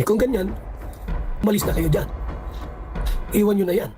Kung ganyan, malis na kayo dyan. Iwan nyo na yan.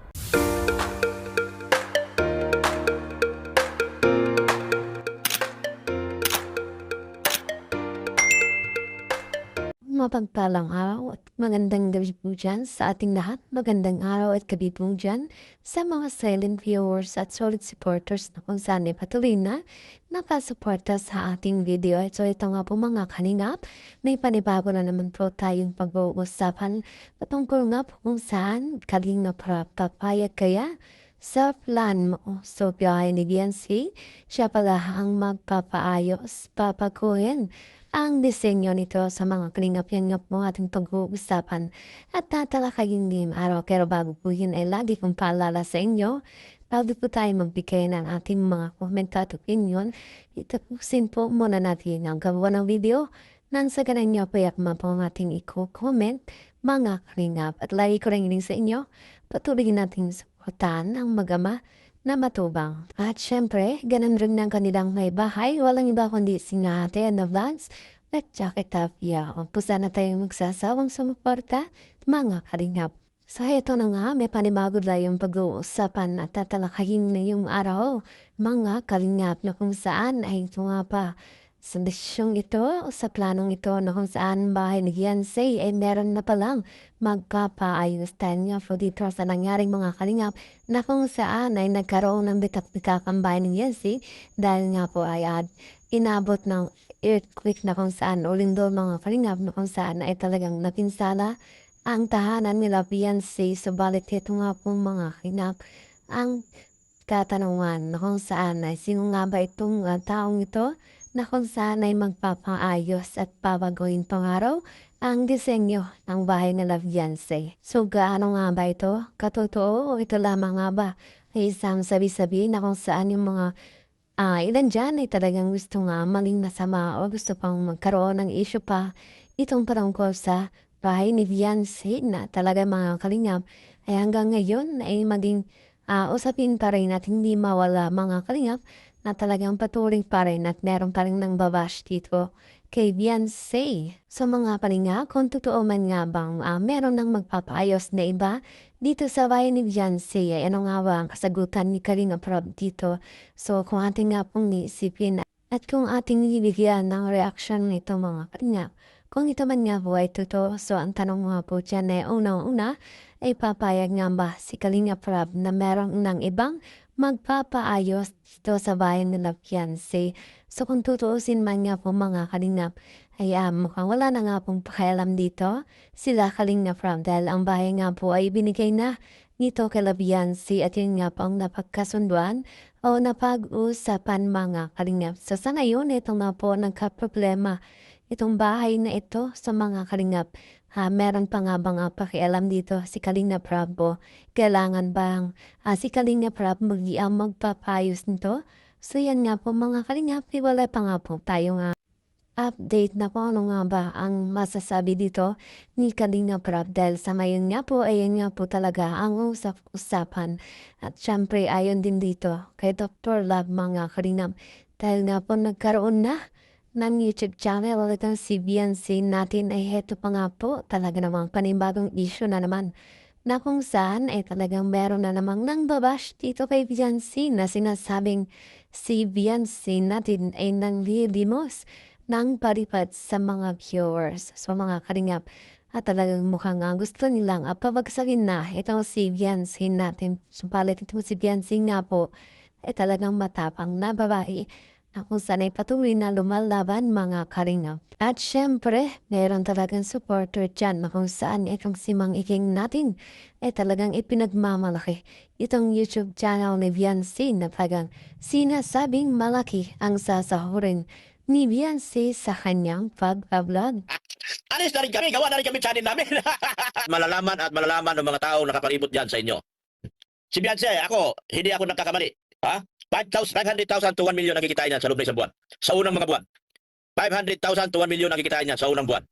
Mapagpalang araw at magandang gabi po dyan sa ating lahat. Magandang araw at gabi po dyan sa mga silent viewers at solid supporters na kung saan ay patuloy na nakasuporta sa ating video. So ito nga po mga kalingap, may panibago na naman po tayong pag-uusapan patungkol nga po kung saan kalingap papayag kaya sa plan mo. So biyahe ni Biancy, siya pala ang magpapaayos, papakuhin ang disenyo nito sa mga kalingap-yangap mo ating pag-uusapan at tatalakayin din araw. Pero bago po yun ay lagi kong paalala sa inyo, bago po tayo magbigay ng ating mga comment at opinion, itapusin po muna natin ang gawa ng video nang sa ganang nyo payakma po ang ating i-comment mga kalingap. At lagi ko rin sa inyo, patuloy natin supportahan ang magama na matubang. At syempre, ganun rin ng kanilang may bahay. Walang iba kundi si Ate na Vlogs at Jacket Tapia. O pusa na tayong magsasawang sumuporta, mga kalingap. So ito na nga, may panibago na yung pag-uusapan at tatalakayin na yung araw, mga kalingap, na kung saan ay ito nga pa. Sa desisyong ito, sa planong ito na kung saan bahay ni Yansay ay meron na palang magpapaayos tayo nga po dito sa nangyaring mga kalingap na kung saan ay nagkaroon ng bitak-bitak ang bahay ni Yansay dahil nga po ay inabot ng earthquake na kung saan o lindol mga kalingap na kung saan ay talagang napinsala ang tahanan nila Yansay. Subalit ito nga po mga kalingap ang katanungan na kung saan ay sino nga ba itong taong ito na kung saan ay magpapaayos at pabagoyin pangaraw ang disenyo ng bahay nila Yansay. So gaano nga ba ito? Katotoo o ito lamang nga ba ay isang sabi-sabi na kung saan yung mga ilan dyan ay talagang gusto nga maling nasama o gusto pang magkaroon ng issue pa itong patungkol sa bahay ni Yansay na talaga mga kalingap ay hanggang ngayon ay maging usapin pa rin at hindi mawala mga kalingap na talagang patuloy pa rin at meron pa rin ng babash dito kay Yansay. So mga palinga, kung totoo man nga bang meron ng magpapaayos na iba dito sa bahay ni Yansay, ay ano nga ba ang kasagutan ni Kalinga Prab dito? So kung ating nga pong niisipin at kung ating nibigyan ng reaction nito mga palinga, kung ito man nga po ay totoo, so ang tanong nga po dyan ay unang-una, ay papayag nga ba si Kalinga Prab na meron ng ibang magpapaayos dito sa bayan nila Yansay? So kung tutuusin man nga po mga kalingap, ay mukhang wala na nga pong pakialam dito sila Kalinga Prab dahil ang bahay nga po ay binigay na nito kay Yansay at yun nga po ang napagkasunduan o napag-usapan mga kalingap. So sa ngayon, ito nga po nagka-problema itong bahay na ito sa mga kalingap. Meron pa nga bang pakialam dito si Kalinga Prab o kailangan bang si Kalinga Prab magpapayos nito? So yan nga po mga kalingap, wala pa nga po tayong update na po ano nga ba ang masasabi dito ni Kalinga Prab dahil sa ngayon nga po ayan nga po talaga ang usap-usapan at syempre ayon din dito kay Dr. Love mga kalingap dahil nga po nagkaroon na ng YouTube channel talagang si Biancy natin ay heto pa nga po talaga namang panibagong issue na naman na kung saan ay talagang meron na namang nang babash dito kay Biancy na sinasabing si Biancy natin ay nanglilimos ng paripat sa mga viewers. So mga kalingap at talagang mukhang gusto nilang pabagsakin na itong si Biancy natin. Sumpalit itong si Biancy nga po ay talagang matapang na babae na kung saan ay patuloy na lumalaban mga kalingap. At syempre, meron talagang supporter dyan na kung saan itong si Mang Iking natin ay talagang ipinagmamalaki itong YouTube channel ni Biancy na talagang sinasabing malaki ang sasahurin ni Biancy sa kanyang pag-vlog. Alis na rin kami, gawa na rin kami channel namin. malalaman at malalaman ng mga taong nakapalibot dyan sa inyo. Si Biancy, hindi ako nagkakamali. Ha? 500,000 to 1 million ang kikitain niya sa loob ng isang buwan. Sa unang mga buwan. 500,000 to 1 million ang kikitain niya sa unang buwan.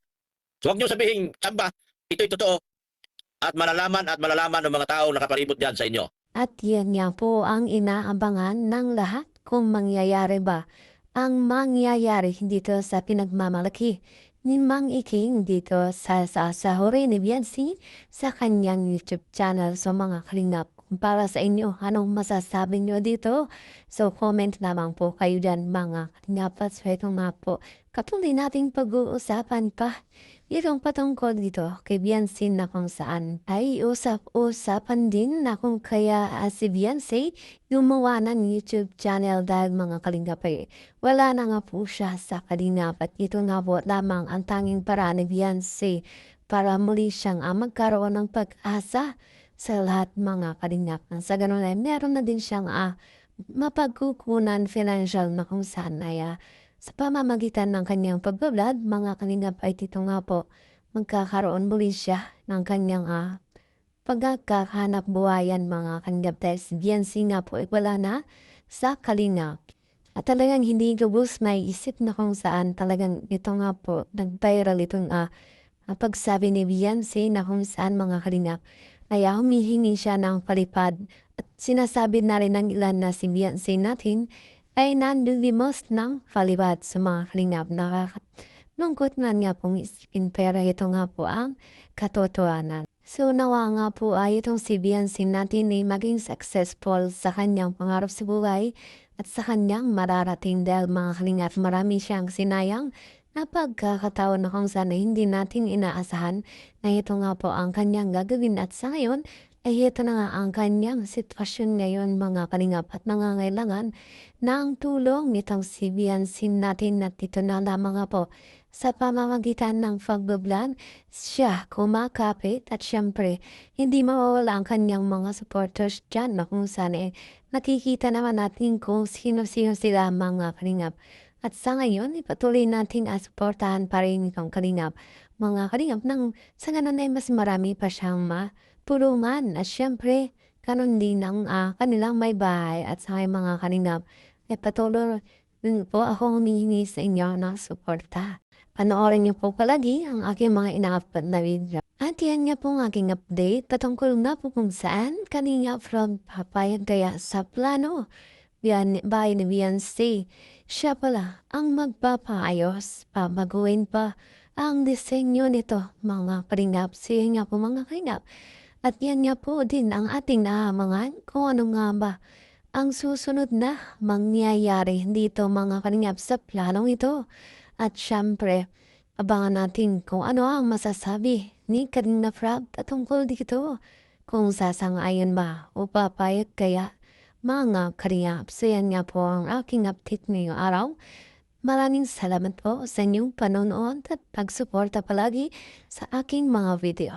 So huwag niyo sabihin, samba, ito'y totoo. At malalaman ng mga taong nakapalibot dyan sa inyo. At yan nga po ang inaabangan ng lahat kung mangyayari ba ang mangyayari dito sa pinagmamalaki ni Mang Iking dito sa sasahurin ni Biancy sa kanyang YouTube channel. So mga kalingap, para sa inyo, anong masasabi nyo dito? So comment naman po kayo dyan mga kalingap. At so ito nga po, katuloy nating pag-uusapan pa itong patungkol dito kay Biancy na kung saan ay usap-usapan din na kung kaya si Biancy gumawa ng YouTube channel dahil mga kalingap ay wala na nga po siya sa kalingap at ito nga po lamang ang tanging paraan ni Biancy para muli siyang magkaroon ng pag-asa sa lahat mga kalingap. Sa ganun ay meron na din siyang mapagkukunan financial na kung saan ay sa pamamagitan ng kanyang pagbablog, mga kalingap ay dito nga po magkakaroon muli siya ng kanyang pagkakahanap buhayan mga kalingap dahil si Biancy nga po ay wala na sa kalingap. At talagang hindi lubos may isip na kung saan talagang ito nga po nag-viral itong pagsabi ni Biancy na kung saan mga kalingap ay humihingi siya ng palipad at sinasabi na rin ng ilan na si Biancy natin ay nanlulimos ng palipad sa mga kalingap. Nakakalungkot nga pong isipin pero ito nga po ang katotohanan. So nawa nga po ay itong si Biancy natin ay maging successful sa kanyang pangarap sa buhay at sa kanyang mararating dahil mga kalingap marami siyang sinayang na pagkakataon na kung sana hindi natin inaasahan na ito nga po ang kanyang gagawin at sa ngayon ay ito na nga ang kanyang sitwasyon ngayon mga kalingap at nangangailangan ng tulong nitong si Biancy natin at ito na lamang nga po sa pamamagitan ng pagbablog siya kumakapit at syempre hindi mawawala ang kanyang mga supporters dyan na kung saan nakikita naman natin kung sino-sino sila mga kalingap. At sa ngayon, ipatuloy natin suportahan pa rin itong kalingap. Mga kalingap nang sa ganun ay mas marami pa siyang pulungan. At syempre, kanon din ang kanilang may bahay at sa mga kalingap. Patuloy din po ako humihingi sa inyo ng suporta. Panoorin niyo po palagi ang aking mga ina-upload na video. At yan nga po ang aking update patungkol na po kung saan kanina from papayag kaya sa plano. Bahay ni Biancy. Siya pala ang magpapaayos, babaguhin pa ang disenyo nito mga kalingap. Siya nga po mga kalingap. At yan nga po din ang ating naamangan kung ano nga ba ang susunod na mangyayari dito mga kalingap sa planong ito. At syempre, abangan natin kung ano ang masasabi ni Kalingap Rob patungkol dito. Kung sasang-ayon ba o papayag kaya mga kalingap. So yan nga po ang aking update ngayong araw. Maraming salamat po sa inyong panonood at pagsuporta palagi sa aking mga video.